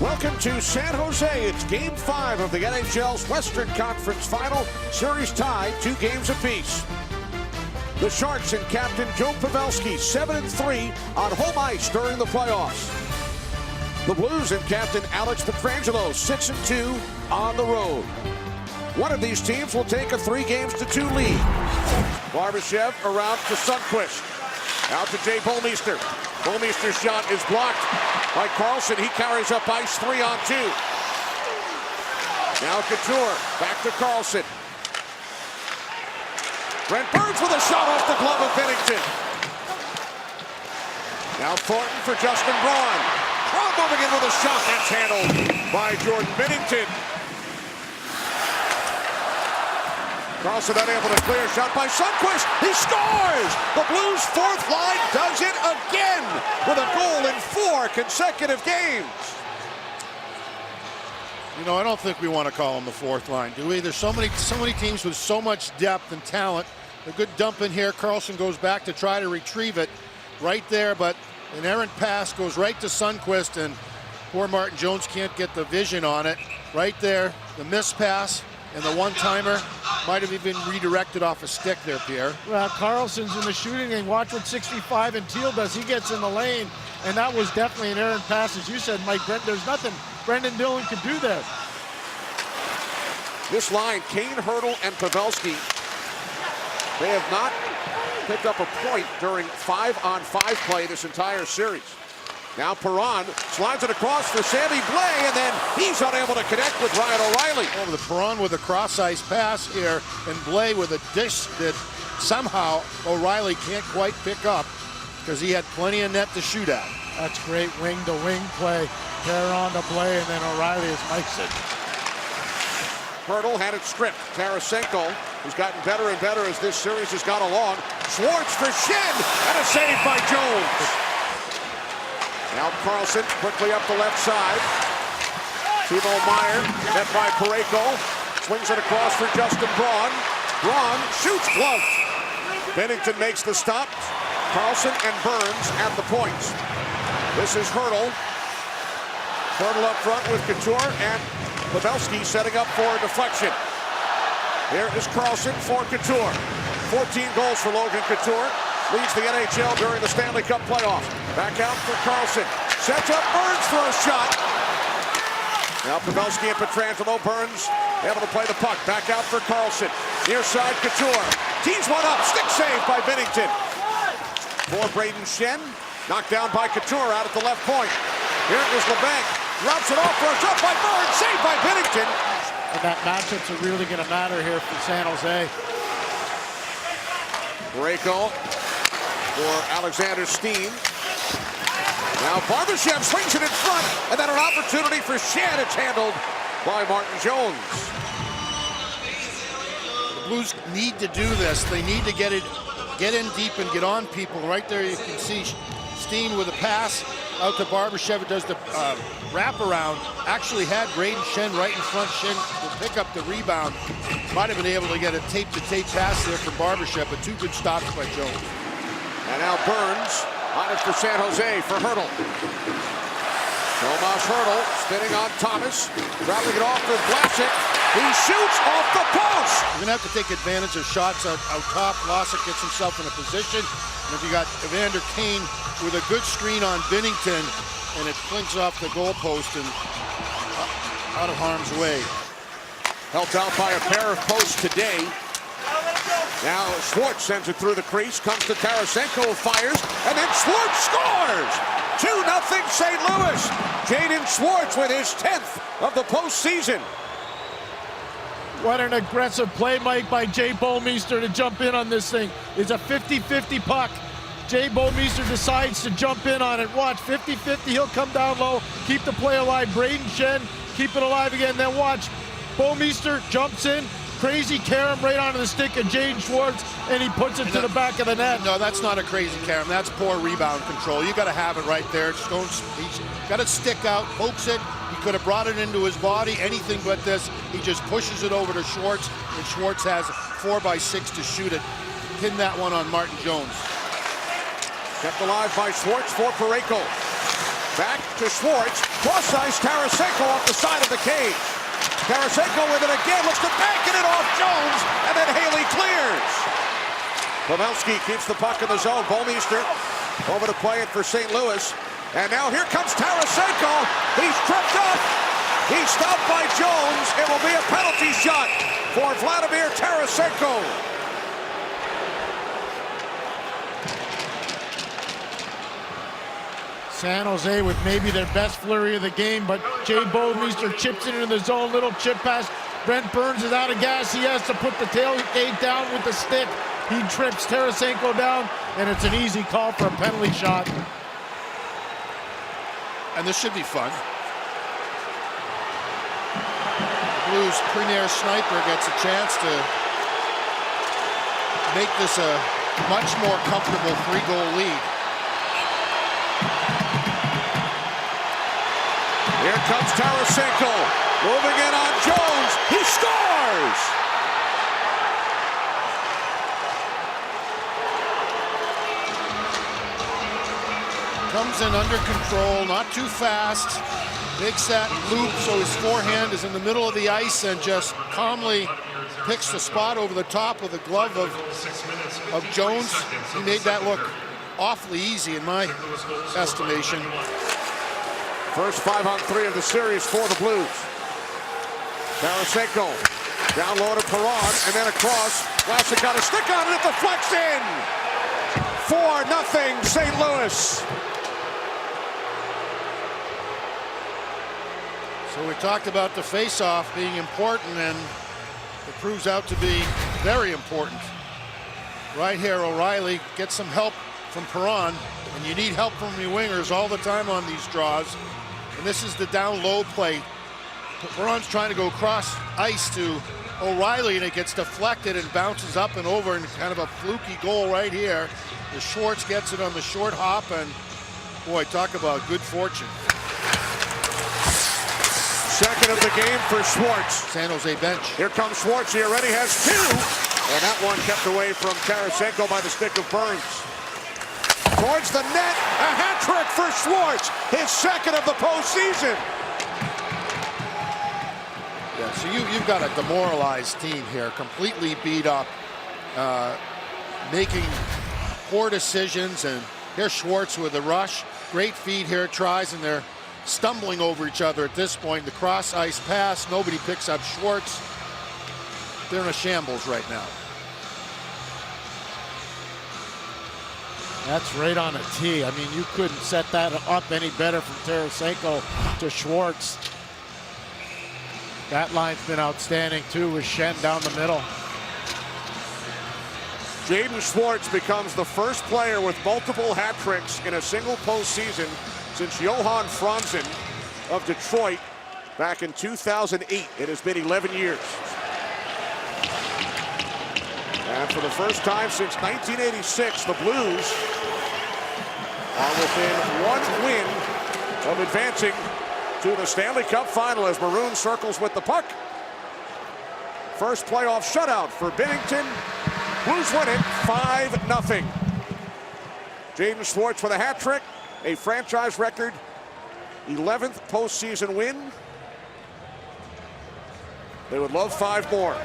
Welcome to San Jose. It's Game 5 of the NHL's Western Conference Final. Series tied 2 games apiece. The Sharks and captain Joe Pavelski 7-3 on home ice during the playoffs. The Blues and captain Alex Pietrangelo 6-2 on the road. One of these teams will take a 3-2 lead. Barbashev around to Sundqvist. Out to Jay Bouwmeester. Bouwmeester's shot is blocked by Carlson. He carries up ice 3-on-2. Now Couture back to Carlson. Brent Burns with a shot off the glove of Binnington. Now Thornton for Justin Braun. Braun moving in with a shot that's handled by Jordan Binnington. Carlson unable to clear, shot by Sundqvist. He scores! The Blues' fourth line does it again with a goal in 4 consecutive games. You know, I don't think we want to call them the fourth line, do we? There's so many teams with so much depth and talent. A good dump in here. Carlson goes back to try to retrieve it right there, but an errant pass goes right to Sundqvist, and poor Martin Jones can't get the vision on it. Right there, the missed pass and the one-timer might have even redirected off a stick there, Pierre. Well, Carlson's in the shooting and watch what 65 and Teal does. He gets in the lane, and that was definitely an errant pass. As you said, Mike, there's nothing Brendan Dillon could do there. This line, Kane, Hertl, and Pavelski, they have not picked up a point during 5-on-5 play this entire series. Now Perron slides it across for Sammy Blais, and then he's unable to connect with Ryan O'Reilly. Oh, the Perron with a cross-ice pass here, and Blais with a dish that somehow O'Reilly can't quite pick up because he had plenty of net to shoot at. That's great wing-to-wing play. Perron to Blais, and then O'Reilly is Mike said. Hertl had it stripped. Tarasenko, who's gotten better and better as this series has gone along. Schwartz for Schenn, and a save by Jones. Now Carlson quickly up the left side. Timo Meier met by Parayko. Swings it across for Justin Braun. Braun shoots, gloved. Binnington makes the stop. Carlson and Burns at the points. This is Hertl. Hertl up front with Couture and Pavelski setting up for a deflection. Here is Carlson for Couture. 14 goals for Logan Couture. Leads the NHL during the Stanley Cup Playoffs. Back out for Carlson. Sets up Burns for a shot. Now Pavelski and Pietrangelo. Burns able to play the puck. Back out for Carlson. Near side Couture. Tees one up. Stick save by Binnington. For Brayden Schenn. Knocked down by Couture out at the left point. Here is LeBanc. Drops it off for a shot by Burns. Saved by Binnington. And that matchups are really going to matter here for San Jose. Parayko for Alexander Steen. Now Barbashev swings it in front, and then an opportunity for Schenn. It's handled by Martin Jones. The Blues need to do this. They need to get in deep and get on people. Right there you can see Steen with a pass out to Barbashev. It does the wraparound. Actually had Brayden Schenn right in front. Schenn will pick up the rebound. Might have been able to get a tape-to-tape pass there from Barbashev, but 2 good stops by Jones. And now Burns on it for San Jose for Hertl. Tomas Hertl spinning on Thomas. Dropping it off with Vlasic. He shoots off the post. You're going to have to take advantage of shots out top. Vlasic gets himself in a position. And if you got Evander Kane with a good screen on Binnington, and it flinks off the goalpost and out of harm's way. Helped out by a pair of posts today. Now Schwartz sends it through the crease, comes to Tarasenko, fires, and then Schwartz scores! 2-0 St. Louis. Jaden Schwartz with his 10th of the postseason. What an aggressive play, Mike, by Jay Bouwmeester to jump in on this thing. It's a 50-50 puck. Jay Bouwmeester decides to jump in on it. Watch, 50-50, he'll come down low, keep the play alive. Brayden Schenn, keep it alive again. Then watch, Bouwmeester jumps in, crazy carom right onto the stick of Jaden Schwartz, and he puts it to the back of the net. No, that's not a crazy carom. That's poor rebound control. You got to have it right there. Just don't, he's got to stick out, pokes it. He could have brought it into his body, anything but this. He just pushes it over to Schwartz, and Schwartz has 4x6 to shoot it. Pin that one on Martin Jones. Kept alive by Schwartz for Parayko. Back to Schwartz. Cross ice, Tarasenko off the side of the cage. Tarasenko with it again, looks to bank it off Jones, and then Haley clears. Pavelski keeps the puck in the zone. Bouwmeester over to play it for St. Louis. And now here comes Tarasenko. He's tripped up. He's stopped by Jones. It will be a penalty shot for Vladimir Tarasenko. San Jose with maybe their best flurry of the game, but Jay Bouwmeester chips it into the zone, little chip pass. Brent Burns is out of gas. He has to put the tailgate down with the stick. He trips Tarasenko down, and it's an easy call for a penalty shot. And this should be fun. Blues premier sniper gets a chance to make this a much more comfortable 3-goal lead. Here comes Tarasenko, moving in on Jones. He scores! Comes in under control, not too fast. Makes that loop so his forehand is in the middle of the ice and just calmly picks the spot over the top with the glove of Jones. He made that look awfully easy in my estimation. First 5-on-3 of the series for the Blues. Tarasenko down low to Perron and then across. Vlasic got a stick on it, it deflects in. 4-0 St. Louis. So we talked about the face-off being important, and it proves out to be very important. Right here, O'Reilly gets some help from Perron, and you need help from your wingers all the time on these draws. And this is the down-low play. Perron's trying to go across ice to O'Reilly, and it gets deflected and bounces up and over, and kind of a fluky goal right here. The Schwartz gets it on the short hop, and boy, talk about good fortune. Second of the game for Schwartz. San Jose bench. Here comes Schwartz. He already has 2. And that one kept away from Tarasenko by the stick of Burns. Towards the net. A hat trick for Schwartz. His second of the postseason. Yeah, so you've got a demoralized team here, completely beat up, making poor decisions. And here's Schwartz with a rush. Great feed here, tries, and they're stumbling over each other at this point. The cross ice pass, nobody picks up Schwartz. They're in a shambles right now. That's right on a tee. I mean, you couldn't set that up any better from Tarasenko to Schwartz. That line's been outstanding too, with Schenn down the middle. Jaden Schwartz becomes the first player with multiple hat tricks in a single postseason since Johan Franzen of Detroit back in 2008. It has been 11 years. And for the first time since 1986, the Blues are within 1 win of advancing to the Stanley Cup final as Maroon circles with the puck. First playoff shutout for Binnington. Blues win it 5-0. Jaden Schwartz for the hat trick, a franchise record 11th postseason win. They would love 5 more.